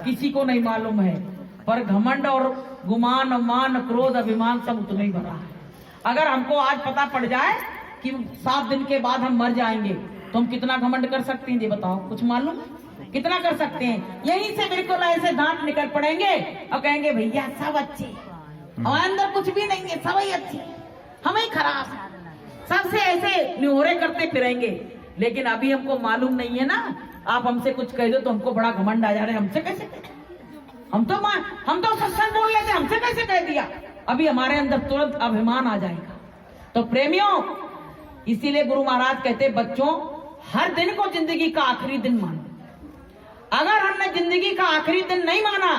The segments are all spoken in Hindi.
किसी को नहीं मालूम है, पर घमंड और गुमान, मान, क्रोध, अभिमान सब उतना ही भरा है। अगर हमको आज पता पड़ जाए कि 7 दिन के बाद हम मर जाएंगे तो हम कितना घमंड कर सकते हैं, ये बताओ, कुछ मालूम है? कितना कर सकते हैं? यहीं से बिल्कुल ऐसे दांत निकल पड़ेंगे और कहेंगे भैया सब अच्छे, हमारे अंदर कुछ भी नहीं है, सब ही अच्छे, हम ही खराब, सबसे ऐसे निहोरे करते फिरेंगे। लेकिन अभी हमको मालूम नहीं है ना, आप हमसे कुछ कह दो तो हमको बड़ा घमंड आ जा रहा है, हमसे कैसे कह? हम तो सत्संग बोल लेते, हमसे कैसे कह दिया? अभी हमारे अंदर तुरंत अभिमान आ जाएगा। तो प्रेमियों, इसीलिए गुरु महाराज कहते बच्चों, हर दिन को जिंदगी का आखिरी दिन मानो। अगर हमने जिंदगी का आखिरी दिन नहीं माना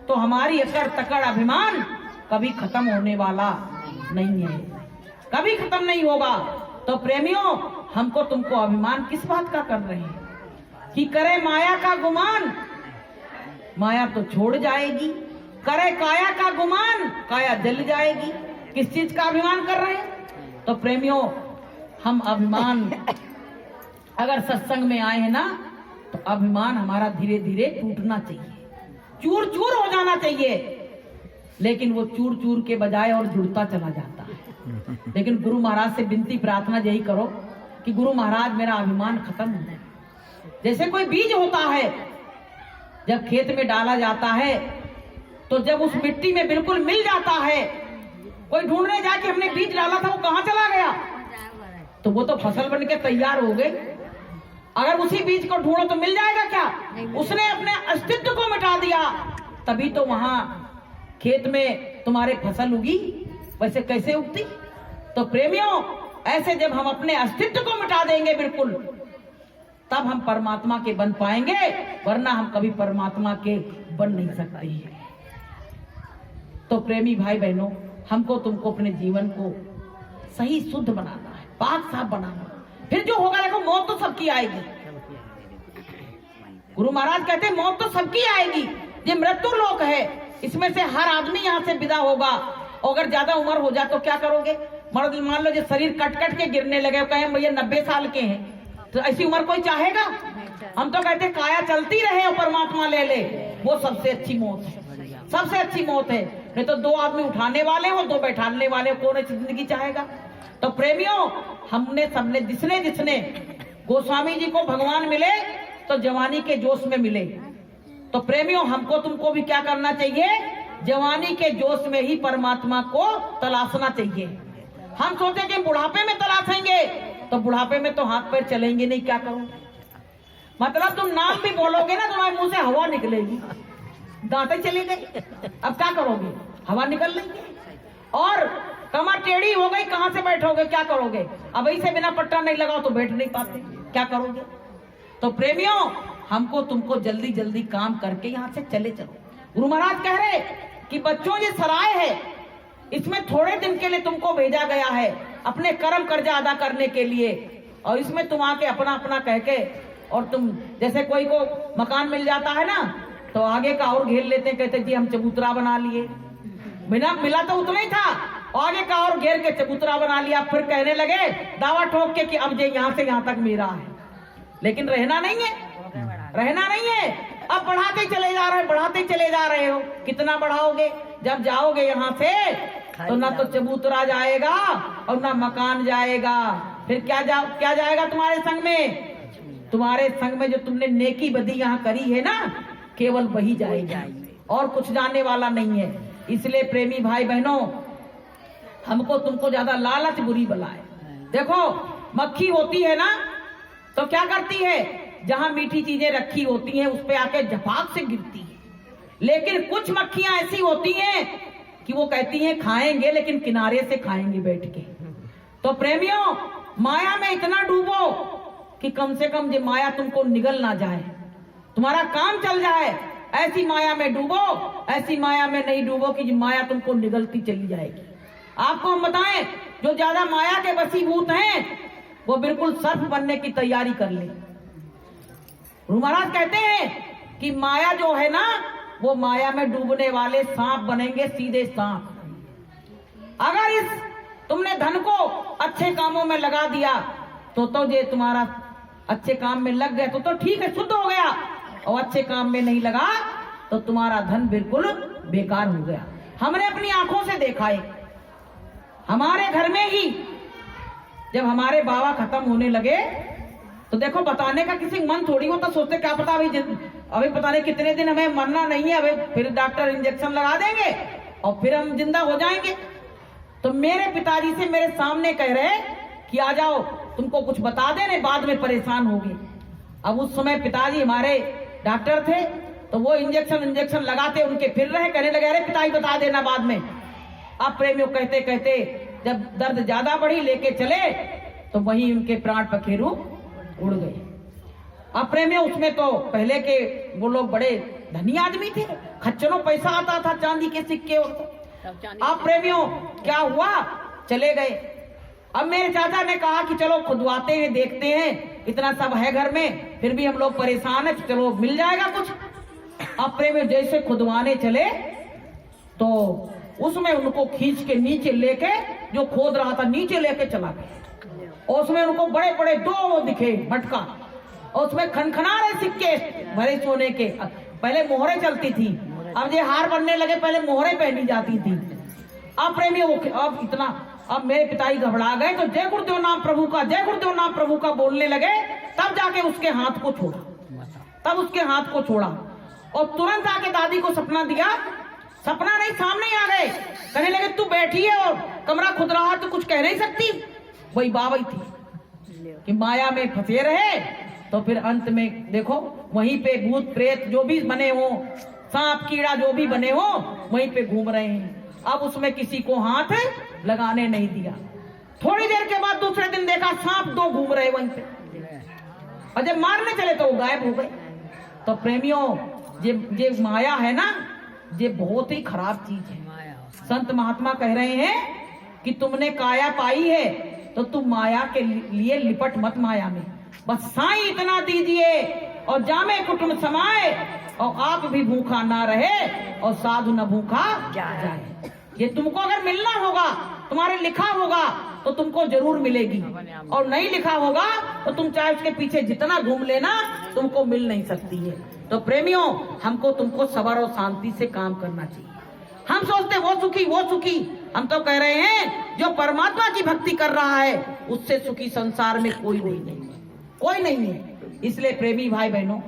तो हमारी अकड़ तकड़ अभिमान कभी खत्म होने वाला नहीं है, कभी खत्म नहीं होगा। तो प्रेमियों, हमको तुमको अभिमान किस बात का कर रहे हैं कि करे माया का गुमान, माया तो छोड़ जाएगी, करे काया का गुमान, काया जल जाएगी। किस चीज का अभिमान कर रहे हैं? तो प्रेमियों, हम अभिमान अगर सत्संग में आए हैं ना, तो अभिमान हमारा धीरे धीरे टूटना चाहिए, चूर चूर हो जाना चाहिए। लेकिन वो चूर चूर के बजाय और जुड़ता चला जाता है। लेकिन गुरु महाराज से विनती प्रार्थना यही करो कि गुरु महाराज मेरा अभिमान खत्म हो जाए। जैसे कोई बीज होता है, जब खेत में डाला जाता है तो जब उस मिट्टी में बिल्कुल मिल जाता है, कोई ढूंढने जाके हमने बीज डाला था वो कहां चला गया, तो वो तो फसल बन के तैयार हो गई। अगर उसी बीज को ढूंढो तो मिल जाएगा क्या? उसने अपने अस्तित्व को मिटा दिया, तभी तो वहां खेत में तुम्हारे फसल उगी, वैसे कैसे उगती? तो प्रेमियों, ऐसे जब हम अपने अस्तित्व को मिटा देंगे बिल्कुल, तब हम परमात्मा के बन पाएंगे, वरना हम कभी परमात्मा के बन नहीं सकते हैं। तो प्रेमी भाई बहनों, हमको तुमको अपने जीवन को सही शुद्ध बनाना है, पाक साफ बनाना। फिर जो होगा, देखो मौत तो सबकी आएगी। गुरु महाराज कहते हैं मौत तो सबकी आएगी, ये मृत्यु लोक है, इसमें से हर आदमी यहाँ से विदा होगा। और अगर ज्यादा उम्र हो जाए तो क्या करोगे? मर्द मान लो जो शरीर कट कट के गिरने लगे, कहे भैया 90 साल के हैं, तो ऐसी उम्र कोई चाहेगा? हम तो कहते काया चलती रहे और परमात्मा ले ले, वो सबसे अच्छी मौत है, सबसे अच्छी मौत है। नहीं तो 2 आदमी उठाने वाले हो, 2 बैठाने वाले हो, कौन ऐसी जिंदगी चाहेगा? तो प्रेमियों, हमने सबने जिसने गोस्वामी जी को भगवान मिले तो जवानी के जोश में मिले। तो प्रेमियों, हमको तुमको भी क्या करना चाहिए? जवानी के जोश में ही परमात्मा को तलाशना चाहिए। हम सोचे कि बुढ़ापे में तलाशेंगे, तो बुढ़ापे में तो हाथ पैर चलेंगे नहीं, क्या करोगे? मतलब तुम नाम भी बोलोगे ना, तुम्हारे मुंह से हवा निकलेगी, दांतें चली गई, अब क्या करोगे? हवा निकल लेंगे। और कमर टेढ़ी हो गई, कहां से बैठोगे? क्या करोगे? अब ऐसे बिना पट्टा नहीं लगाओ तो बैठ नहीं पाते, क्या करोगे? तो प्रेमियों, हमको तुमको जल्दी जल्दी काम करके यहाँ से चले चलो। गुरु महाराज कह रहे कि बच्चों, ये सराय है, इसमें थोड़े दिन के लिए तुमको भेजा गया है अपने कर्म कर्जा अदा करने के लिए। और इसमें तुम आके अपना अपना कह के, और तुम जैसे कोई को मकान मिल जाता है ना, तो आगे का और घेर लेते हैं, कहते जी हम चबूतरा बना लिए, बिना मिला तो उतना ही था, आगे का और घेर के चबूतरा बना लिया। फिर कहने लगे दावा ठोक के कि अब ये यहाँ से यहाँ तक मेरा है। लेकिन रहना नहीं है, रहना नहीं है। अब बढ़ाते चले जा रहे, बढ़ाते चले जा रहे हो। कितना बढ़ाओगे? जब जाओगे यहाँ से तो ना तो चबूतरा जाएगा और ना मकान जाएगा। फिर क्या जाएगा तुम्हारे संग में? तुम्हारे संग में जो तुमने नेकी बदी यहाँ करी है ना, केवल वही जाएगा, और कुछ जाने वाला नहीं है। इसलिए प्रेमी भाई बहनों, हमको तुमको ज्यादा लालच बुरी बला है। देखो, मक्खी होती है ना, तो क्या करती है? जहां मीठी चीजें रखी होती हैं उस पे आके झपाक से गिरती है। लेकिन कुछ मक्खियां ऐसी होती हैं कि वो कहती हैं खाएंगे, लेकिन किनारे से खाएंगे बैठ के। तो प्रेमियों, माया में इतना डूबो कि कम से कम ये माया तुमको निगल ना जाए, तुम्हारा काम चल जाए। ऐसी माया में डूबो, ऐसी माया में नहीं डूबो कि माया तुमको निगलती चली जाएगी। आपको हम बताएं, जो ज्यादा माया के वशीभूत हैं वो बिल्कुल सर्प बनने की तैयारी कर ले। गुरु महाराज कहते हैं कि माया जो है ना, वो माया में डूबने वाले सांप बनेंगे, सीधे सांप। अगर इस तुमने धन को अच्छे कामों में लगा दिया तो ये तुम्हारा अच्छे काम में लग गया तो ठीक है, शुद्ध हो गया। और अच्छे काम में नहीं लगा तो तुम्हारा धन बिल्कुल बेकार हो गया। हमने अपनी आंखों से देखा है, हमारे घर में ही जब हमारे बाबा खत्म होने लगे तो देखो बताने का किसी मन थोड़ी होता, सोचते क्या पता अभी पता नहीं कितने दिन हमें मरना नहीं है, अभी फिर डॉक्टर इंजेक्शन लगा देंगे और फिर हम जिंदा हो जाएंगे। तो मेरे पिताजी से मेरे सामने कह रहे कि आ जाओ तुमको कुछ बता देने, बाद में परेशान होगी। अब उस समय पिताजी हमारे डॉक्टर थे तो वो इंजेक्शन लगाते उनके फिर रहे, कहने लगे अरे पिताजी बता देना बाद में। अब प्रेमियों कहते कहते जब दर्द ज्यादा बढ़ी लेके चले तो वहीं उनके प्राण पखेरु उड़ गए। अब प्रेमियों उसमें तो पहले के वो लोग बड़े धनी आदमी थे, खच्चरों पैसा आता था चांदी के सिक्के। अब प्रेमियों क्या हुआ, चले गए। अब मेरे चाचा ने कहा कि चलो खुदवाते हैं, देखते हैं, इतना सब है घर में, फिर भी हम लोग परेशान है, चलो मिल जाएगा कुछ। अब प्रेमियों जैसे खुदवाने चले तो उसमें उनको खींच के नीचे लेके, जो खोद रहा था नीचे लेके चला गया और उसमें उनको बड़े बड़े दो दिखे मटका और उसमें खनखना रहे सिक्के भरे सोने के। पहले मोहरे चलती थी, अब ये हार बनने लगे, पहले मोहरे पहनी जाती थी। अब प्रेमी अब इतना, अब मेरे पिताजी घबरा गए तो जय गुरुदेव नाम प्रभु का, जय गुरुदेव नाम प्रभु का बोलने लगे। तब जाके उसके हाथ को छोड़ा, तब उसके हाथ को छोड़ा और तुरंत आके दादी को सपना दिया। सपना नहीं, सामने आ गए, कहने लगे तू बैठी है और कमरा खुद रहा तो कुछ कह नहीं सकती। वही बाबा थी कि माया में फंसे रहे तो फिर अंत में देखो वहीं पे भूत प्रेत जो भी बने हो, सांप कीड़ा जो भी बने हो, वहीं पे घूम रहे हैं। अब उसमें किसी को हाथ लगाने नहीं दिया। थोड़ी देर के बाद दूसरे दिन देखा सांप दो घूम रहे वहीं पे, और जब मारने चले तो वो गायब हो गए। तो प्रेमियों ये माया है ना, ये बहुत ही खराब चीज है। संत महात्मा कह रहे हैं कि तुमने काया पाई है तो तुम माया के लिए लिपट मत माया में, बस साईं इतना दीजिए और जामे कुटुंब समाए और आप भी भूखा ना रहे और साधु न भूखा जाए। ये तुमको अगर मिलना होगा, तुम्हारे लिखा होगा तो तुमको जरूर मिलेगी, और नहीं लिखा होगा तो तुम चाहे उसके पीछे जितना घूम लेना तुमको मिल नहीं सकती है। तो प्रेमियों हमको तुमको सबर और शांति से काम करना चाहिए। हम सोचते वो सुखी वो सुखी, हम तो कह रहे हैं जो परमात्मा की भक्ति कर रहा है उससे सुखी संसार में कोई नहीं है, कोई नहीं है। इसलिए प्रेमी भाई बहनों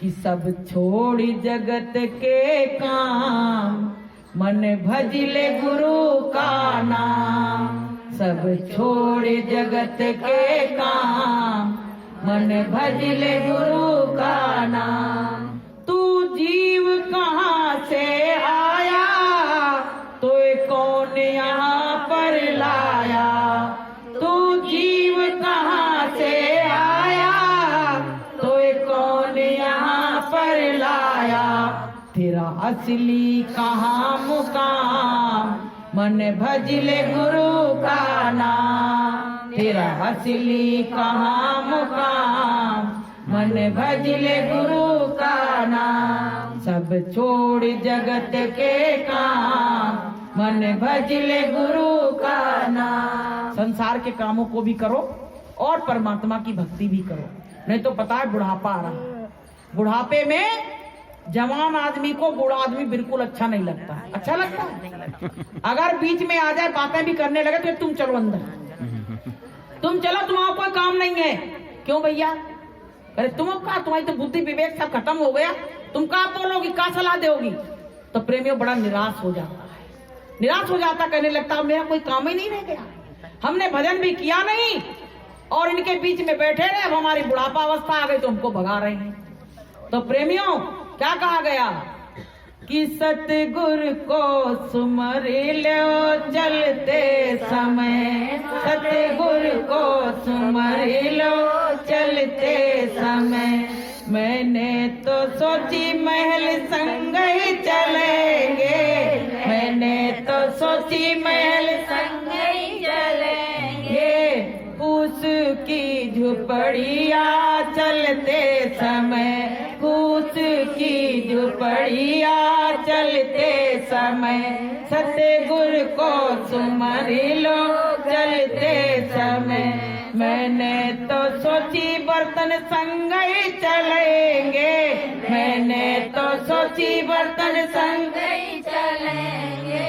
कि सब छोड़ जगत के काम, मन भजले गुरु का नाम। सब छोड़ जगत के काम, मन भजले गुरु का नाम। तू जीव कहाँ से आया, तो कौन यहाँ पर लाया। तू जीव कहाँ से आया, तो कौन यहाँ पर लाया। तेरा असली कहाँ मुकाम, मन भजले गुरु का नाम। तेरा असली कहाँ मुकाम, मन भजले गुरु का नाम। सब छोड़ जगत के काम, मन भजले गुरु का नाम। संसार के कामों को भी करो और परमात्मा की भक्ति भी करो, नहीं तो पता है बुढ़ापा आ रहा। बुढ़ापे में जवान आदमी को बूढ़ा आदमी बिल्कुल अच्छा नहीं लगता। अच्छा लगता है? अगर बीच में आ जाए बातें भी करने लगे तो तुम चलो अंदर, तुम चलो, तुम्हारा कोई काम नहीं है। क्यों भैया? अरे तुम्हारी तो बुद्धि विवेक सब खत्म हो गया, तुम क्या बोलोगी, क्या सलाह दोगी? तो प्रेमियों बड़ा निराश हो जाता है, निराश हो जाता, कहने लगता मेरा कोई काम ही नहीं रह गया, हमने भजन भी किया नहीं और इनके बीच में बैठे रहे, अब हमारी बुढ़ापा अवस्था आ गई तो हमको भगा रहे हैं। तो प्रेमियों क्या कहा गया कि सतगुरु को सुमर लो चलते समय। सतगुरु को सुमर लो चलते समय। मैंने तो सोची महल संग ही चलेंगे, मैंने तो सोची महल संग ही चलेंगे। उसकी झुपड़िया चलते समय, उसकी झुपड़िया चलते समय। सतगुरु को सुमर लो चलते समय। मैंने तो सोची बर्तन संग ही चलेंगे, मैंने तो सोची बर्तन संग ही चलेंगे।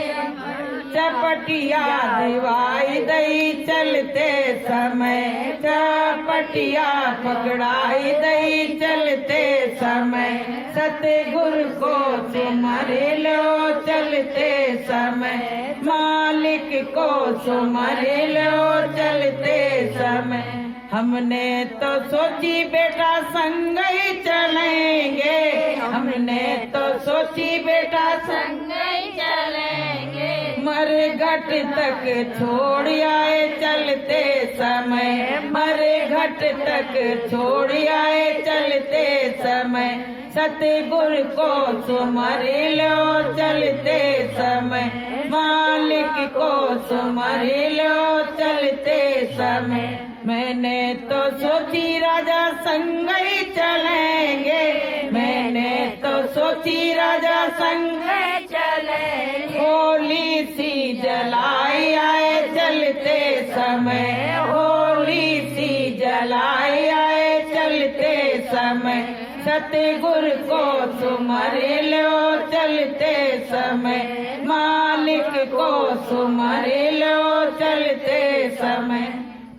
चपटिया दिवाई दई चलते समय, चपटिया पकड़ाई दई चलते समय, सतगुरु को सुमर लो चलते समय, मालिक को सुमर लो चलते समय। हमने तो सोची बेटा संग ही चलेंगे, हमने तो सोची बेटा संग ही चलेंगे। मरघट तक छोड़ आए चलते समय, मरघट तक छोड़ आए चलते समय, सतगुरु को सुमर लो चलते समय, मालिक को सुमर लो चलते समय। मैंने तो सोची राजा संग ही चलेंगे, मैंने तो सोची राजा संग ही चलेंगे। होली सी जलाई आए चलते समय, होली सी जलाई आए चलते समय, सतगुरु को सुमर लो चलते समय, मालिक को सुमर लो चलते समय।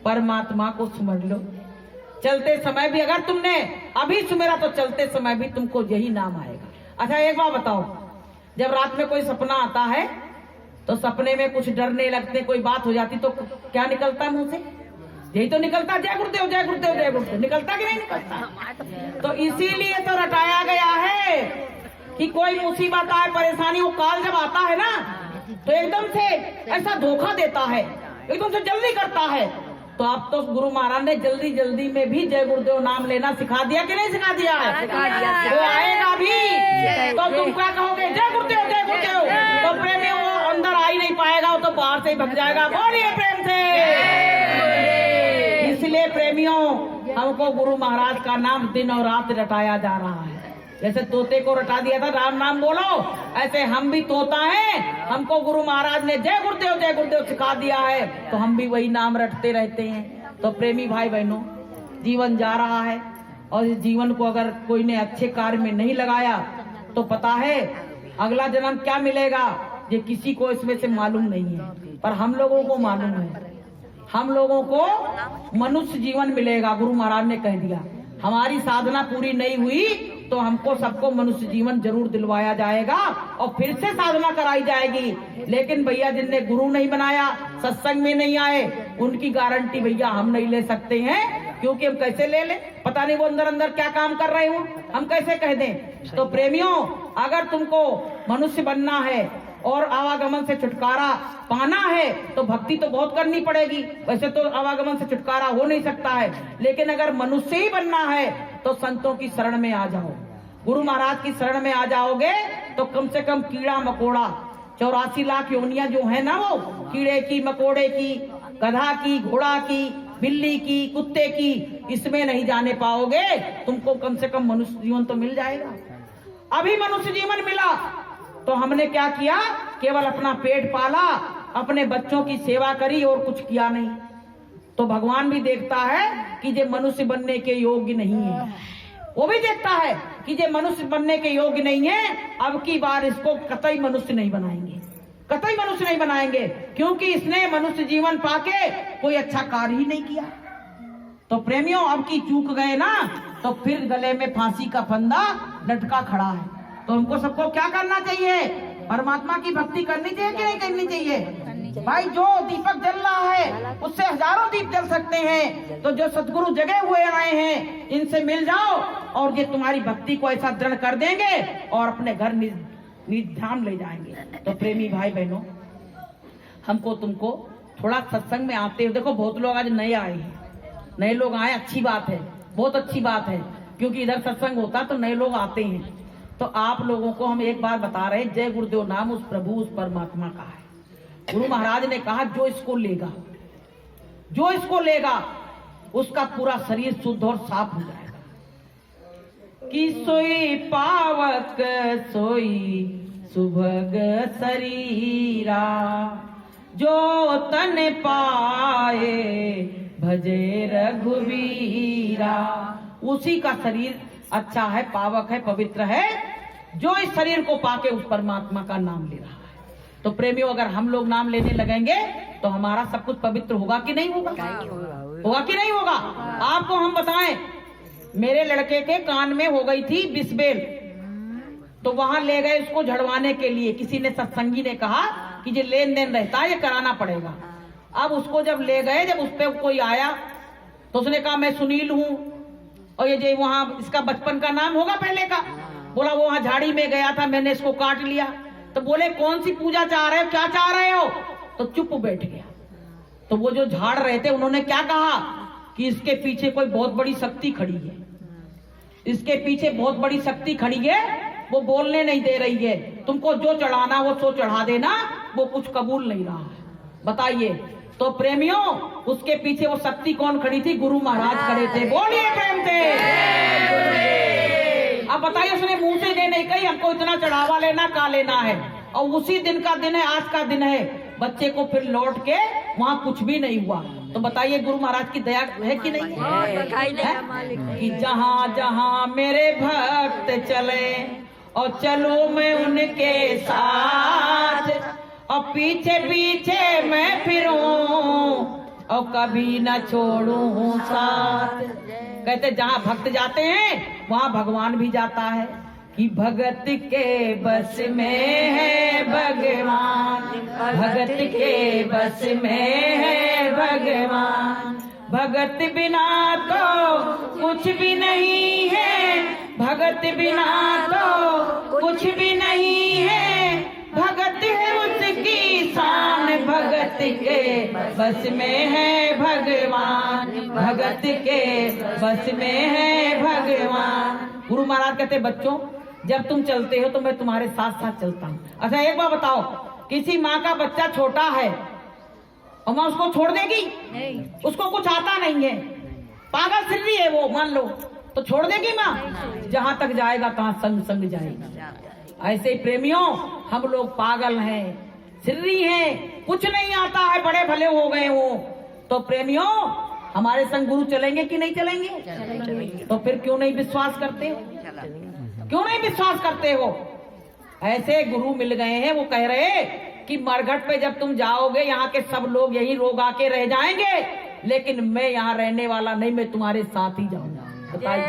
परमात्मा को सुमर लो चलते समय भी। अगर तुमने अभी सुमेरा तो चलते समय भी तुमको यही नाम आएगा। अच्छा एक बात बताओ, जब रात में कोई सपना आता है तो सपने में कुछ डरने लगते, कोई बात हो जाती तो क्या निकलता है मुंह से? यही तो निकलता, जय गुरुदेव जय गुरुदेव जय गुरुदेव। निकलता कि नहीं निकलता? तो इसीलिए तो रटाया गया है कि कोई मुसीबत आए, परेशानी, वो काल जब आता है ना तो एकदम से ऐसा धोखा देता है, एकदम से जल्दी करता है। तो आप तो गुरु महाराज ने जल्दी जल्दी में भी जय गुरुदेव नाम लेना सिखा दिया कि नहीं सिखा दिया है? वो आएगा भी तो तुम क्या कहोगे? जय गुरुदेव जय गुरुदेव। तो प्रेमी वो अंदर आ ही नहीं पाएगा, वो तो बाहर से ही भग जाएगा। बोलिए प्रेम से। इसलिए प्रेमियों, हमको गुरु महाराज का नाम दिन और रात रटाया जा रहा है। जैसे तोते को रटा दिया था राम नाम बोलो, ऐसे हम भी तोता हैं, हमको गुरु महाराज ने जय गुरुदेव सिखा दिया है, तो हम भी वही नाम रटते रहते हैं। तो प्रेमी भाई बहनों, जीवन जा रहा है और इस जीवन को अगर कोई ने अच्छे कार्य में नहीं लगाया तो पता है अगला जन्म क्या मिलेगा ये किसी को इसमें से मालूम नहीं है, पर हम लोगों को मालूम है। हम लोगों को मनुष्य जीवन मिलेगा, गुरु महाराज ने कह दिया। हमारी साधना पूरी नहीं हुई तो हमको सबको मनुष्य जीवन जरूर दिलवाया जाएगा और फिर से साधना कराई जाएगी। लेकिन भैया जिनने गुरु नहीं बनाया, सत्संग में नहीं आए, उनकी गारंटी भैया हम नहीं ले सकते हैं, क्योंकि हम कैसे ले लें? पता नहीं वो अंदर अंदर क्या काम कर रहे हो, हम कैसे कह दें? तो प्रेमियों, अगर तुमको मनुष्य बनना है और आवागमन से छुटकारा पाना है तो भक्ति तो बहुत करनी पड़ेगी। वैसे तो आवागमन से छुटकारा हो नहीं सकता है, लेकिन अगर मनुष्य ही बनना है तो संतों की शरण में आ जाओ, गुरु महाराज की शरण में आ जाओगे तो कम से कम कीड़ा मकोड़ा 84 लाख योनियां जो है ना, वो कीड़े की, मकोड़े की, गधा की, घोड़ा की, बिल्ली की, कुत्ते की, इसमें नहीं जाने पाओगे। तुमको कम से कम मनुष्य जीवन तो मिल जाएगा। अभी मनुष्य जीवन मिला तो हमने क्या किया? केवल अपना पेट पाला, अपने बच्चों की सेवा करी और कुछ किया नहीं। तो भगवान भी देखता है कि ये मनुष्य बनने के योग्य नहीं है, वो भी देखता है कि ये मनुष्य बनने के योग्य नहीं है, अब की बार इसको कतई मनुष्य नहीं बनाएंगे, कतई मनुष्य नहीं बनाएंगे, क्योंकि इसने मनुष्य जीवन पाके कोई अच्छा कार्य ही नहीं किया। तो प्रेमियों, अब की चूक गए ना तो फिर गले में फांसी का फंदा लटका खड़ा है। तो हमको सबको क्या करना चाहिए? परमात्मा की भक्ति करनी चाहिए कि नहीं करनी चाहिए? भाई, जो दीपक जल रहा है उससे हजारों दीप जल सकते हैं। तो जो सदगुरु जगे हुए आए हैं इनसे मिल जाओ और ये तुम्हारी भक्ति को ऐसा दृढ़ कर देंगे और अपने घर निधान ले जाएंगे। तो प्रेमी भाई बहनों, हमको तुमको थोड़ा सत्संग में आते हो, देखो बहुत लोग आज नए आए हैं, नए लोग आए, अच्छी बात है, बहुत अच्छी बात है, क्योंकि इधर सत्संग होता तो नए लोग आते हैं। तो आप लोगों को हम एक बार बता रहे हैं, जय गुरुदेव नाम उस प्रभु उस परमात्मा का है। गुरु महाराज ने कहा जो इसको लेगा, जो इसको लेगा उसका पूरा शरीर शुद्ध और साफ हो जाएगा। कि सोई पावक सोई सुभग शरीरा, जो तन पाए भजे रघुवीरा। उसी का शरीर अच्छा है, पावक है, पवित्र है, जो इस शरीर को पाके उस परमात्मा का नाम ले रहा है। तो प्रेमियों, अगर हम लोग नाम लेने लगेंगे तो हमारा सब कुछ पवित्र होगा कि नहीं होगा? होगा कि नहीं होगा? आपको हम बताएं, मेरे लड़के के कान में हो गई थी बिस्बेल, तो वहां ले गए उसको झड़वाने के लिए। किसी ने, सत्संगी ने कहा कि ये लेन देन रहता है, ये कराना पड़ेगा। अब उसको जब ले गए, जब उस पर कोई आया तो उसने कहा मैं सुनील हूँ, और ये वहां इसका बचपन का नाम होगा पहले का। बोला वो वहां झाड़ी में गया था, मैंने इसको काट लिया। तो बोले कौन सी पूजा चाह रहे हो, क्या चाह रहे हो? तो चुप बैठ गया। तो वो जो झाड़ रहे थे उन्होंने क्या कहा कि इसके पीछे कोई बहुत बड़ी शक्ति खड़ी है, इसके पीछे बहुत बड़ी शक्ति खड़ी है, वो बोलने नहीं दे रही है, तुमको जो चढ़ाना वो सो चढ़ा देना, वो कुछ कबूल नहीं रहा है। बताइए, तो प्रेमियों, उसके पीछे वो शक्ति कौन खड़ी थी? गुरु महाराज खड़े थे। बोलिए प्रेम से। अब बताइए, उसने मुंह से दे नहीं कही हमको इतना चढ़ावा लेना, का लेना है। और उसी दिन का दिन है, आज का दिन है। बच्चे को फिर लौट के वहाँ कुछ भी नहीं हुआ। तो बताइए गुरु महाराज की दया है कि नहीं है? कि जहाँ जहाँ मेरे भक्त चले और चलो मैं उनके साथ, और पीछे पीछे मैं फिरूं और कभी न छोड़ूं साथ। कहते जहाँ भक्त जाते हैं वहाँ भगवान भी जाता है। कि भगत के बस में है भगवान, भगत के बस में है भगवान, भगत बिना तो कुछ भी नहीं है, भगत बिना तो कुछ भी नहीं है, भगत है उसकी शान, भगत के बस में है भगवान, भगत के बस में है भगवान। गुरु महाराज कहते बच्चों, जब तुम चलते हो तो मैं तुम्हारे साथ साथ चलता हूँ। अच्छा एक बात बताओ, किसी माँ का बच्चा छोटा है और माँ उसको छोड़ देगी? नहीं। उसको कुछ आता नहीं है, पागल सिर्री है वो, मान लो, तो छोड़ देगी माँ? जहाँ तक जाएगा तहाँ संग संग जाएगा। ऐसे ही प्रेमियों, हम लोग पागल हैं, सिर्री हैं, कुछ नहीं आता है, बड़े भले हो गए हो। तो प्रेमियों, हमारे संग गुरु चलेंगे कि नहीं चलेंगे? तो फिर क्यों नहीं विश्वास करते हो? क्यों नहीं विश्वास करते हो? ऐसे गुरु मिल गए हैं, वो कह रहे कि मरघट पे जब तुम जाओगे यहाँ के सब लोग यही रोग आके रह जाएंगे, लेकिन मैं यहाँ रहने वाला नहीं, मैं तुम्हारे साथ ही जाऊंगा। बताइए,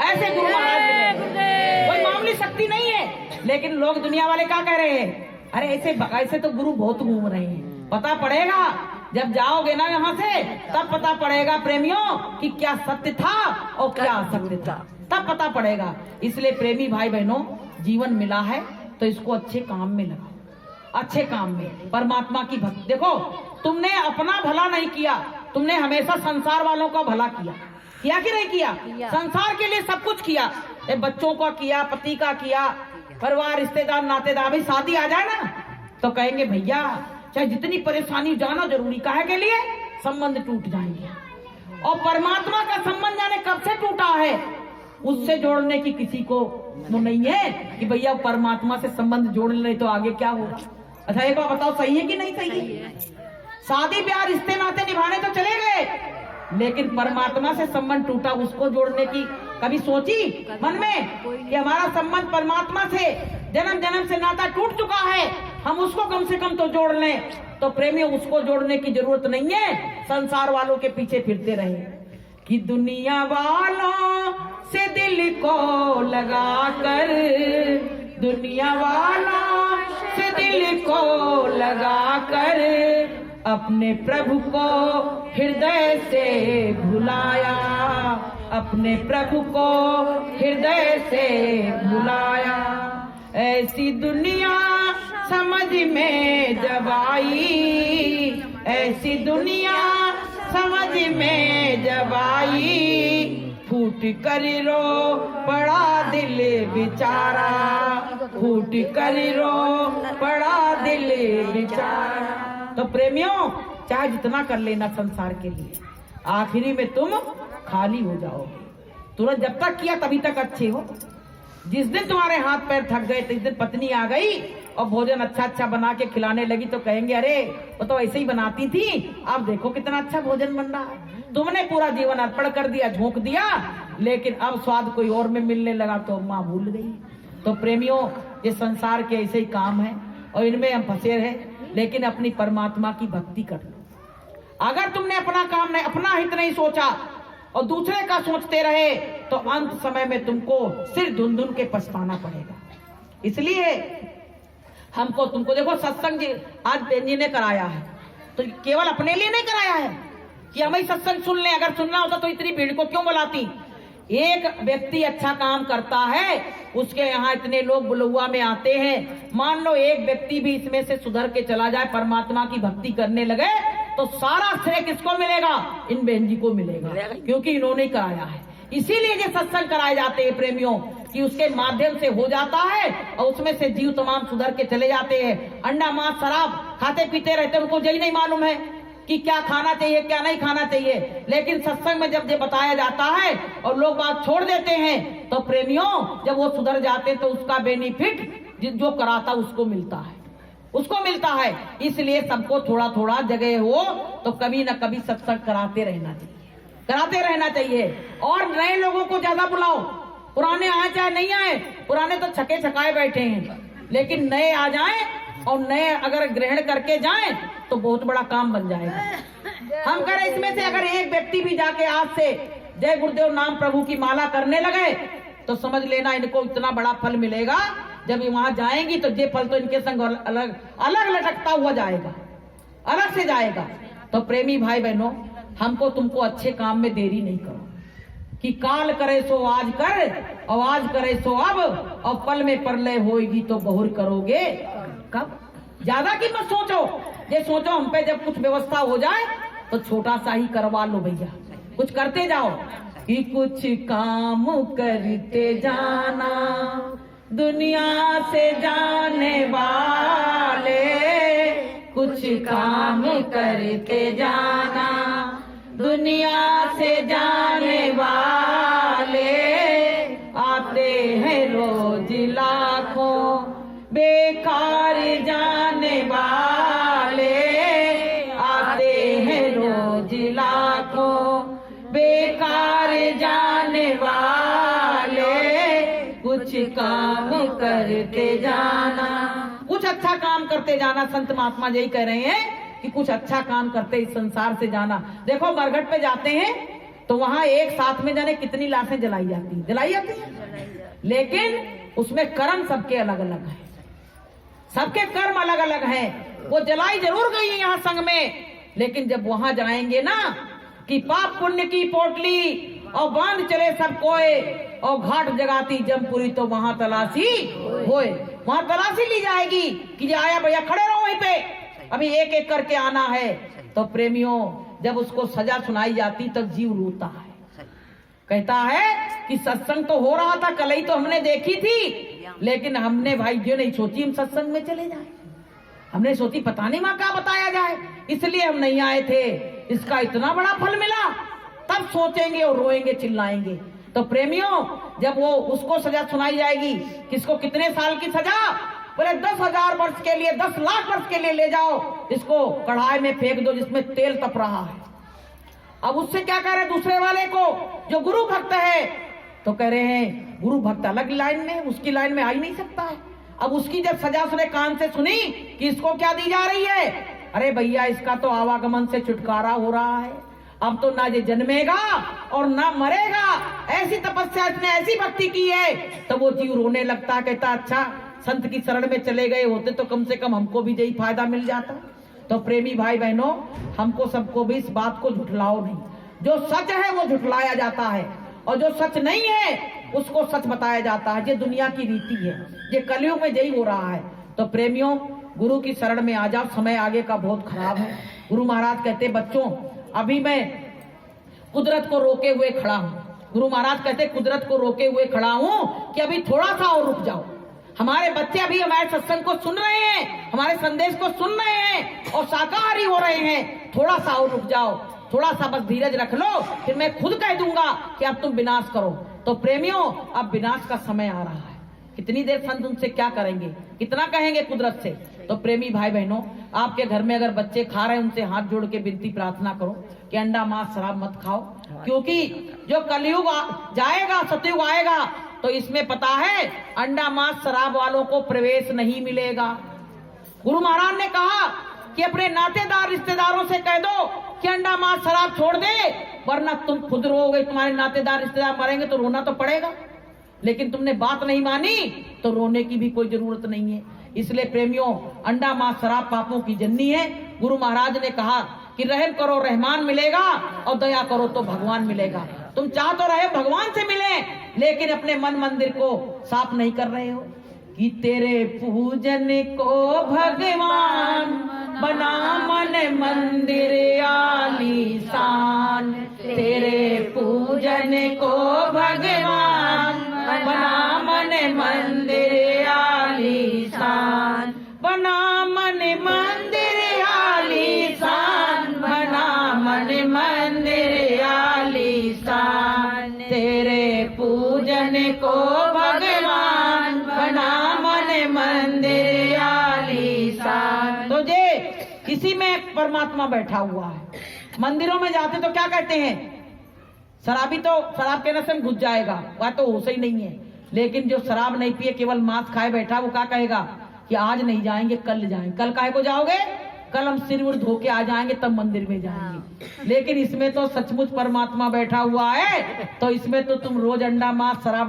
ऐसे गुरु महाराज मिले, कोई मामूली शक्ति नहीं है। लेकिन लोग, दुनिया वाले क्या कह रहे हैं? अरे ऐसे तो गुरु बहुत घूम रहे हैं। पता पड़ेगा जब जाओगे ना यहाँ से, तब पता पड़ेगा प्रेमियों कि क्या सत्य था और क्या असत्य था, तब पता पड़ेगा। इसलिए प्रेमी भाई बहनों, जीवन मिला है तो इसको अच्छे काम में लगाओ, अच्छे काम में, परमात्मा की भक्ति। देखो, तुमने अपना भला नहीं किया, तुमने हमेशा संसार वालों का भला किया। किया कि नहीं किया? संसार के लिए सब कुछ किया, बच्चों का किया, पति का किया, परिवार, रिश्तेदार, नातेदार। भी शादी आ जाए ना तो कहेंगे भैया चाहे जितनी परेशानी जाना जरूरी, काहे के लिए? संबंध टूट जाएंगे। और परमात्मा का संबंध जाने कब से टूटा है, उससे जोड़ने की किसी को वो नहीं है कि भैया परमात्मा से संबंध जोड़ ले तो आगे क्या होगा। अच्छा एक बार बताओ, सही है कि नहीं सही है? शादी ब्याह, रिश्ते नाते निभाने तो चले गए, लेकिन परमात्मा से संबंध टूटा, उसको जोड़ने की कभी सोची मन में कि हमारा संबंध परमात्मा से जन्म जन्म से नाता टूट चुका है, हम उसको कम से कम तो जोड़ लें। तो प्रेमियों, उसको जोड़ने की जरूरत नहीं है, संसार वालों के पीछे फिरते रहे। कि दुनिया वालों से दिल को लगा कर, दुनिया वालों से दिल को लगा कर, अपने प्रभु को हृदय से भुलाया, अपने प्रभु को हृदय से भुलाया। ऐसी दुनिया समझ में जब आई, ऐसी दुनिया समझ में जब आई, फूट कर रो पड़ा दिल बेचारा, फूट कर रो पड़ा दिल बेचारा। तो प्रेमियों, चाहे जितना कर लेना संसार के लिए, आखिरी में तुम खाली हो जाओगे। तुरंत जब तक किया तभी तक अच्छे हो, जिस दिन तुम्हारे हाथ पैर थक गए, जिस दिन पत्नी आ गई और भोजन अच्छा अच्छा बना के खिलाने लगी, तो कहेंगे अरे वो तो ऐसे ही बनाती थी, आप देखो कितना अच्छा भोजन बन रहा है। तुमने पूरा जीवन अर्पण कर दिया, झोंक दिया, लेकिन अब स्वाद कोई और में मिलने लगा तो माँ भूल गई। तो प्रेमियों, ये संसार के ऐसे ही काम है और इनमें हम फंसे रहे, लेकिन अपनी परमात्मा की भक्ति कर लो। अगर तुमने अपना काम नहीं, अपना हित नहीं सोचा और दूसरे का सोचते रहे तो अंत समय में तुमको सिर धुन धुन के पछताना पड़ेगा। इसलिए हमको तुमको देखो, सत्संग जी आज बेन जी ने कराया है तो केवल अपने लिए नहीं कराया है कि हम ही सत्संग सुन लें। अगर सुनना होता तो इतनी भीड़ को क्यों बुलाती। एक व्यक्ति अच्छा काम करता है, उसके यहाँ इतने लोग बुलुआ में आते हैं। मान लो एक व्यक्ति भी इसमें से सुधर के चला जाए, परमात्मा की भक्ति करने लगे, तो सारा श्रेय किसको मिलेगा? इन बहन जी को मिलेगा, क्योंकि इन्होंने कराया है। इसीलिए ये सत्संग कराए जाते हैं प्रेमियों, कि उसके माध्यम से हो जाता है और उसमें से जीव तमाम सुधर के चले जाते हैं। अंडा मांस शराब खाते पीते रहते, उनको यही नहीं मालूम है कि क्या खाना चाहिए क्या नहीं खाना चाहिए। लेकिन सत्संग में जब ये बताया जाता है और लोग बात छोड़ देते हैं, तो प्रेमियों जब वो सुधर जाते तो उसका बेनिफिट जो कराता उसको मिलता है, उसको मिलता है। इसलिए सबको थोड़ा थोड़ा जगह हो तो कभी न कभी सत्संग कराते रहना चाहिए। और नए लोगों को ज्यादा बुलाओ, पुराने आए चाहे नहीं आए, पुराने तो छके छकाए बैठे हैं, लेकिन नए आ जाएं और नए अगर ग्रहण करके जाएं तो बहुत बड़ा काम बन जाएगा। हम करें इसमें से अगर एक व्यक्ति भी जाके आज से जय गुरुदेव नाम प्रभु की माला करने लगे तो समझ लेना इनको इतना बड़ा फल मिलेगा। जब ये वहां जाएंगी तो ये फल तो इनके संग अलग अलग लटकता हुआ जाएगा, अलग से जाएगा। तो प्रेमी भाई बहनों, हमको तुमको अच्छे काम में देरी नहीं करो कि काल करे सो आज कर और आज करे सो अब, और पल में परलय होएगी तो बहुर करोगे कब। ज्यादा की मत सोचो, ये सोचो हम पे जब कुछ व्यवस्था हो जाए तो छोटा सा ही करवा लो भैया, कुछ करते जाओ कि कुछ काम करते जाना दुनिया से जाने वाले, कुछ काम करते जाना दुनिया से जाने वाले, आते हैं रोज लाखों बेकार जाने वाले, आते हैं रोज लाखों बेकार जाने वाले, कुछ काम करते जाना। कुछ अच्छा काम करते जाना, संत महात्मा यही कह रहे हैं कि कुछ अच्छा काम करते इस संसार से जाना। देखो बरगढ़ पे जाते हैं तो वहां एक साथ में जाने कितनी लाशें जलाई जाती हैं, लेकिन उसमें कर्म सबके अलग अलग हैं, सबके कर्म अलग अलग हैं। वो जलाई जरूर गई है यहाँ संग में, लेकिन जब वहां जाएंगे ना कि पाप पुण्य की पोटली और बांध चले सब कोए और घाट जगाती जमपुरी, तो वहां तलाशी होए, वहां तलाशी ली जाएगी कि आया भैया खड़े रहो वहीं पे, अभी एक एक करके आना है। तो प्रेमियों जब उसको सजा सुनाई जाती तब जीव रोता है, कहता है कि सत्संग तो हो रहा था, कल ही तो हमने देखी थी, लेकिन हमने भाई ये नहीं सोची हम सत्संग में चले जाए, हमने सोची पता नहीं माँ क्या बताया जाए, इसलिए हम नहीं आए थे। इसका इतना बड़ा फल मिला, तब सोचेंगे और रोएंगे चिल्लाएंगे। तो प्रेमियों जब वो उसको सजा सुनाई जाएगी, किसको कितने साल की सजा, बोले 10,000 वर्ष के लिए, 10 लाख वर्ष के लिए ले जाओ, इसको कढ़ाई में फेंक दो जिसमें तेल तप रहा है। अब उससे क्या कह रहे हैं दूसरे वाले को जो गुरु भक्त है, तो कह रहे हैं गुरु भक्त अलग लाइन में, उसकी लाइन में आ ही नहीं सकता है। अब उसकी जब सजा सुने कान से सुनी कि इसको क्या दी जा रही है, अरे भैया इसका तो आवागमन से छुटकारा हो रहा है, अब तो ना ये जन्मेगा और ना मरेगा, ऐसी तपस्या इसने ऐसी भक्ति की है। तब वो जीव रोने लगता, कहता अच्छा संत की शरण में चले गए होते तो कम से कम हमको भी यही फायदा मिल जाता। तो प्रेमी भाई बहनों, हमको सबको भी इस बात को झुठलाओ नहीं, जो सच है वो झुठलाया जाता है और जो सच नहीं है उसको सच बताया जाता है। ये दुनिया की रीति है, ये कलयुग में यही हो रहा है। तो प्रेमियों गुरु की शरण में आ जाओ, समय आगे का बहुत खराब है। गुरु महाराज कहते बच्चों अभी मैं कुदरत को रोके हुए खड़ा हूँ, गुरु महाराज कहते कुदरत को रोके हुए खड़ा हूँ कि अभी थोड़ा सा और रुक जाओ। हमारे बच्चे अभी हमारे सत्संग को सुन रहे हैं, हमारे संदेश को सुन रहे हैं और शाकाहारी हो रहे हैं, थोड़ा सा और रुक जाओ, थोड़ा सा बस धीरज रख लो, फिर मैं खुद कह दूंगा कि अब तुम विनाश करो। तो प्रेमियों अब विनाश का समय आ रहा है, कितनी देर संत उनसे क्या करेंगे, कितना कहेंगे कुदरत से। तो प्रेमी भाई बहनों, आपके घर में अगर बच्चे खा रहे हैं, उनसे हाथ जोड़ के विनती प्रार्थना करो कि अंडा मांस शराब मत खाओ, क्योंकि जो कलयुग जाएगा, सतयुग आएगा, तो इसमें पता है अंडा मांस शराब वालों को प्रवेश नहीं मिलेगा। गुरु महाराज ने कहा कि अपने नातेदार रिश्तेदारों से कह दो कि अंडा मांस शराब छोड़ दे, वरना तुम खुद रोओगे, तुम्हारे नातेदार रिश्तेदार मरेंगे तो रोना तो पड़ेगा। लेकिन तुमने बात नहीं मानी तो रोने की भी कोई जरूरत नहीं है। इसलिए प्रेमियों, अंडा मांस शराब पापों की जननी है। गुरु महाराज ने कहा कि रहम करो रहमान मिलेगा और दया करो तो भगवान मिलेगा। तुम चाह तो रहे भगवान से मिले, लेकिन अपने मन मंदिर को साफ नहीं कर रहे हो कि तेरे पूजन को भगवान बना मन मंदिर आलीशान, तेरे पूजन को भगवान बना मन मंदिर आलीशान, बना मन मंदिर आलीशान, बना मन मंदिर आलीशान, तेरे पूजन को भगवान बना मन मंदिर आलीशान। तो जे इसी में परमात्मा बैठा हुआ है। मंदिरों में जाते तो क्या कहते हैं, शराबी तो शराब के नशे में घुस जाएगा, वह तो होश ही नहीं है। लेकिन जो शराब नहीं पिए, केवल मांस खाए बैठा, वो क्या कहेगा कि आज नहीं जाएंगे, कल जाएंगे। कल काहे को जाओगे, कल हम सिर उर धो के आ जाएंगे, तब मंदिर में जाएंगे। लेकिन इसमें तो सचमुच परमात्मा बैठा हुआ है, तो इसमें तो तुम रोज अंडा मांस शराब